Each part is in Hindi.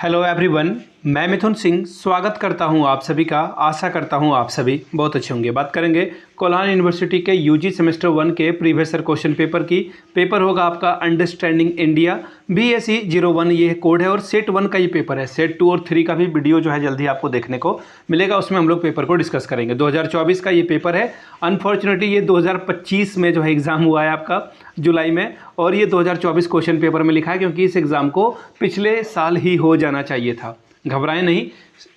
हेलो एवरीवन, मैं मिथुन सिंह स्वागत करता हूं आप सभी का। आशा करता हूं आप सभी बहुत अच्छे होंगे। बात करेंगे कोल्हान यूनिवर्सिटी के यूजी सेमेस्टर 1 के प्रीवियस ईयर क्वेश्चन पेपर की। पेपर होगा आपका अंडरस्टैंडिंग इंडिया BSE 01, ये कोड है। और सेट 1 का ये पेपर है। सेट 2 और 3 का भी वीडियो जो है जल्दी आपको देखने को मिलेगा, उसमें हम लोग पेपर को डिस्कस करेंगे। 2024 का ये पेपर है। अनफॉर्चुनेटली ये 2025 में जो है एग्ज़ाम हुआ है आपका जुलाई में, और ये 2024 क्वेश्चन पेपर में लिखा है क्योंकि इस एग्ज़ाम को पिछले साल ही हो जाना चाहिए था। घबराएं नहीं,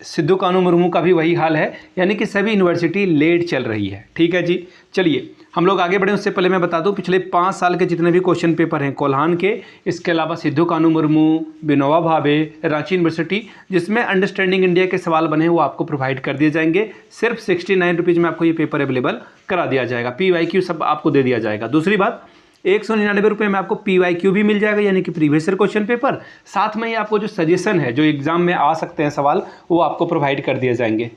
सिद्धू कानू मुर्मू का भी वही हाल है, यानी कि सभी यूनिवर्सिटी लेट चल रही है। ठीक है जी, चलिए हम लोग आगे बढ़ें। उससे पहले मैं बता दूं, पिछले 5 साल के जितने भी क्वेश्चन पेपर हैं कोल्हान के, इसके अलावा सिद्धू कानू मुर्मू, विनोबा भावे, रांची यूनिवर्सिटी, जिसमें अंडरस्टैंडिंग इंडिया के सवाल बने हैं वो आपको प्रोवाइड कर दिए जाएंगे। सिर्फ 69 रुपीज़ में आपको ये पेपर अवेलेबल करा दिया जाएगा। PYQ सब आपको दे दिया जाएगा। दूसरी बात, 199 रुपये में आपको PYQ भी मिल जाएगा, यानी कि प्रीवियस ईयर क्वेश्चन पेपर। साथ में ही आपको जो सजेशन है, जो एग्जाम में आ सकते हैं सवाल, वो आपको प्रोवाइड कर दिए जाएंगे।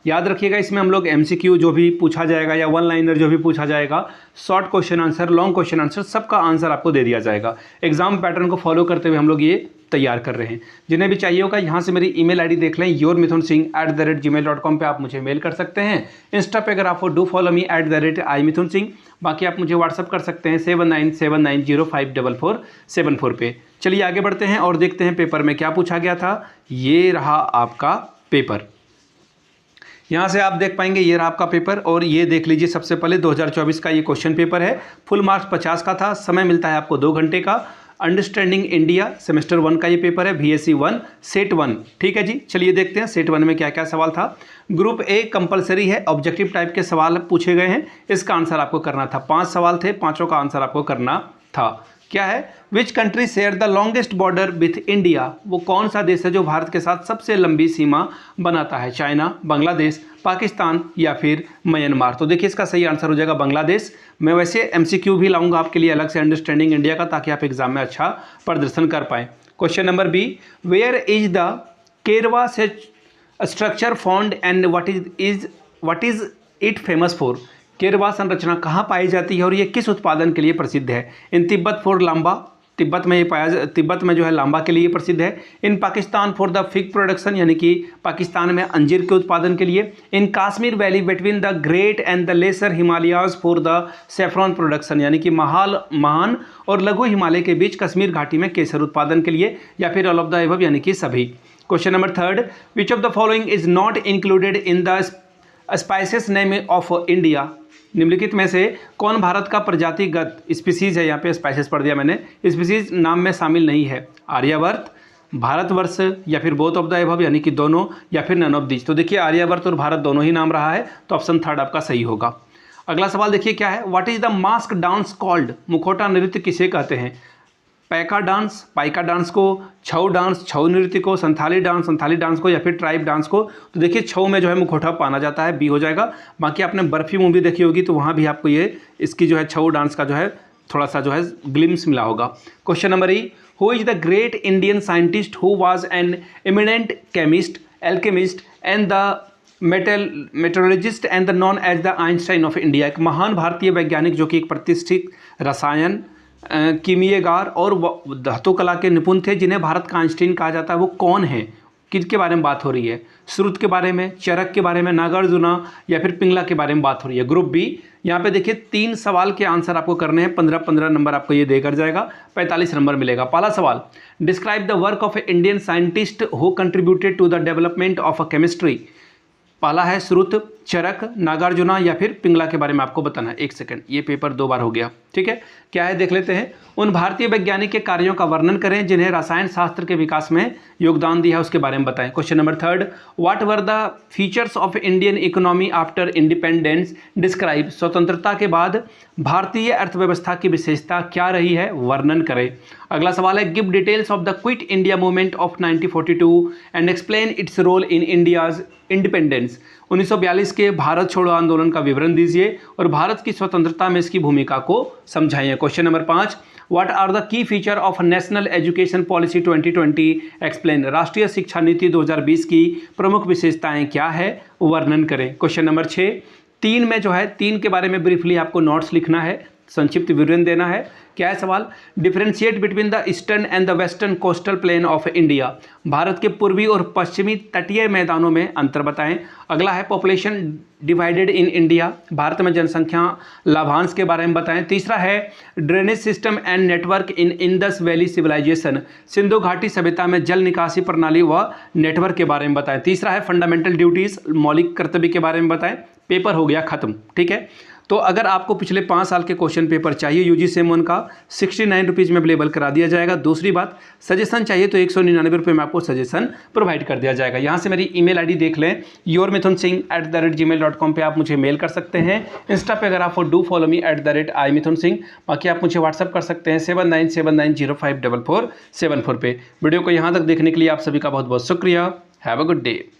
याद रखिएगा, इसमें हम लोग MCQ जो भी पूछा जाएगा या वन लाइनर जो भी पूछा जाएगा, short question answer, long question answer, सबका आंसर आपको दे दिया जाएगा। एग्जाम पैटर्न को फॉलो करते हुए हम लोग ये तैयार कर रहे हैं। जिन्हें भी चाहिए होगा यहाँ से मेरी ईमेल ID देख लें, yourmithunsingh@gmail.com पे आप मुझे मेल कर सकते हैं। इंस्टा पे अगर आप डू फॉलो मी @imithunsingh। बाकी आप मुझे व्हाट्सअप कर सकते हैं 7979054474 पे। चलिए आगे बढ़ते हैं और देखते हैं पेपर में क्या पूछा गया था। ये रहा आपका पेपर, यहाँ से आप देख पाएंगे, ये रहा आपका पेपर। और ये देख लीजिए, सबसे पहले 2024 का ये क्वेश्चन पेपर है। फुल मार्क्स 50 का था। समय मिलता है आपको 2 घंटे का। अंडरस्टैंडिंग इंडिया सेमेस्टर 1 का ये पेपर है, BSE 1 सेट 1। ठीक है जी, चलिए देखते हैं सेट 1 में क्या क्या सवाल था। ग्रुप A कंपलसरी है, ऑब्जेक्टिव टाइप के सवाल पूछे गए हैं। इसका आंसर आपको करना था। 5 सवाल थे, पांचों का आंसर आपको करना था। क्या है? Which country share the longest border with India? वो कौन सा देश है जो भारत के साथ सबसे लंबी सीमा बनाता है? चाइना, बांग्लादेश, पाकिस्तान या फिर म्यांमार? तो देखिए इसका सही आंसर हो जाएगा बांग्लादेश। मैं वैसे MCQ भी लाऊंगा आपके लिए अलग से अंडरस्टैंडिंग इंडिया का, ताकि आप एग्जाम में अच्छा प्रदर्शन कर पाएँ। Question number B, where is the Karewa structure found and what is it famous for? Karewa संरचना कहाँ पाई जाती है और ये किस उत्पादन के लिए प्रसिद्ध है? इन तिब्बत फॉर लांबा, तिब्बत में जो है लांबा के लिए प्रसिद्ध है। In Pakistan for the fig production, यानी कि पाकिस्तान में अंजीर के उत्पादन के लिए। In Kashmir valley between the great and the lesser Himalayas for the saffron production, यानी कि महान और लघु हिमालय के बीच कश्मीर घाटी में केसर उत्पादन के लिए, या फिर ऑल ऑफ द अबव, यानी कि सभी। Question number 3, which of the following is not included in the spices name of India? निम्नलिखित में से कौन भारत का प्रजातिगत स्पीसीज है? यहाँ पे स्पाइसेस पढ़ दिया मैंने, स्पीसीज नाम में शामिल नहीं है। आर्यावर्त, भारतवर्ष, या फिर बोथ ऑफ द अबव, यानी कि दोनों, या फिर नन ऑफ दीज। तो देखिए आर्यावर्त और भारत दोनों ही नाम रहा है, तो ऑप्शन 3 आपका सही होगा। अगला सवाल देखिए क्या है, what is the mask dance called? मुखौटा नृत्य किसे कहते हैं? पैका डांस, पाइका डांस को, छऊ डांस, छऊ नृत्य को, संथाली डांस को, या फिर ट्राइब डांस को? तो देखिए छऊ में जो है मुखौटा पहना जाता है, B हो जाएगा। बाकी आपने बर्फी मूवी देखी होगी तो वहाँ भी आपको ये इसकी जो है छऊ डांस का जो है थोड़ा सा जो है ग्लिम्स मिला होगा। Question number E, who is the great Indian scientist who was an eminent chemist, alchemist and the meteorologist and the known as the Einstein of India? एक महान भारतीय वैज्ञानिक जो कि एक प्रतिष्ठित रसायन, कीमियागार और धातु कला के निपुण थे, जिन्हें भारत का आइंस्टीन कहा जाता है, वो कौन है? किसके बारे में बात हो रही है? श्रुत के बारे में, चरक के बारे में, नागार्जुना या फिर पिंगला के बारे में बात हो रही है? ग्रुप B, यहाँ पे देखिए 3 सवाल के आंसर आपको करने हैं। 15-15 नंबर आपको ये देकर जाएगा, 45 नंबर मिलेगा। पहला सवाल, describe the work of a Indian scientist who contributed to the development of a chemistry? पहला है श्रुत, चरक, नागार्जुना या फिर पिंगला के बारे में आपको बताना है। 1 सेकंड, ये पेपर 2 बार हो गया। ठीक है, क्या है देख लेते हैं। उन भारतीय वैज्ञानिक के कार्यों का वर्णन करें जिन्हें रसायन शास्त्र के विकास में योगदान दिया है, उसके बारे में बताएं। Question number 3, what were the features of Indian economy after independence? Describe, स्वतंत्रता के बाद भारतीय अर्थव्यवस्था की विशेषता क्या रही है, वर्णन करें। अगला सवाल है, give details of the Quit India Movement of 1942 and explain its role in India's independence. 1942 के भारत छोड़ो आंदोलन का विवरण दीजिए और भारत की स्वतंत्रता में इसकी भूमिका को समझाइए। Question number 5, what are the key feature of national education policy 2020? Explain, राष्ट्रीय शिक्षा नीति 2020 की प्रमुख विशेषताएं क्या है, वर्णन करें। क्वेश्चन नंबर 6, 3 में जो है 3 के बारे में ब्रीफली आपको नोट्स लिखना है। संक्षिप्त विवरण देना है। क्या है सवाल? Differentiate between the eastern and the western coastal plain of India. Bharat के पूर्वी और पश्चिमी तटीय मैदानों में अंतर बताएं। अगला है पॉपुलेशन डिवाइडेड इन इंडिया। भारत में जनसंख्या लाभांश के बारे में बताएं। तीसरा है drainage system and network in Indus valley civilisation. सिंधु घाटी सभ्यता में जल निकासी प्रणाली व नेटवर्क के बारे में बताएं। तीसरा है फंडामेंटल ड्यूटीज, मौलिक कर्तव्य के बारे में बताएं। पेपर हो गया खत्म। ठीक है, तो अगर आपको पिछले 5 साल के क्वेश्चन पेपर चाहिए यूजीसी M1 का 69 रुपीज़ में अवेलेबल करा दिया जाएगा। दूसरी बात, सजेशन चाहिए तो 199 रुपये में आपको सजेशन प्रोवाइड कर दिया जाएगा। यहाँ से मेरी ईमेल आईडी देख लें, yourmithunsingh@gmail.com पे आप मुझे मेल कर सकते हैं। इंस्टा पे अगर आप डू फॉलो मी @imithunsingh। बाकी आप मुझे व्हाट्सअप कर सकते हैं 7979054474 पे। वीडियो को यहाँ तक देखने के लिए आप सभी का बहुत बहुत शुक्रिया। Have a good day.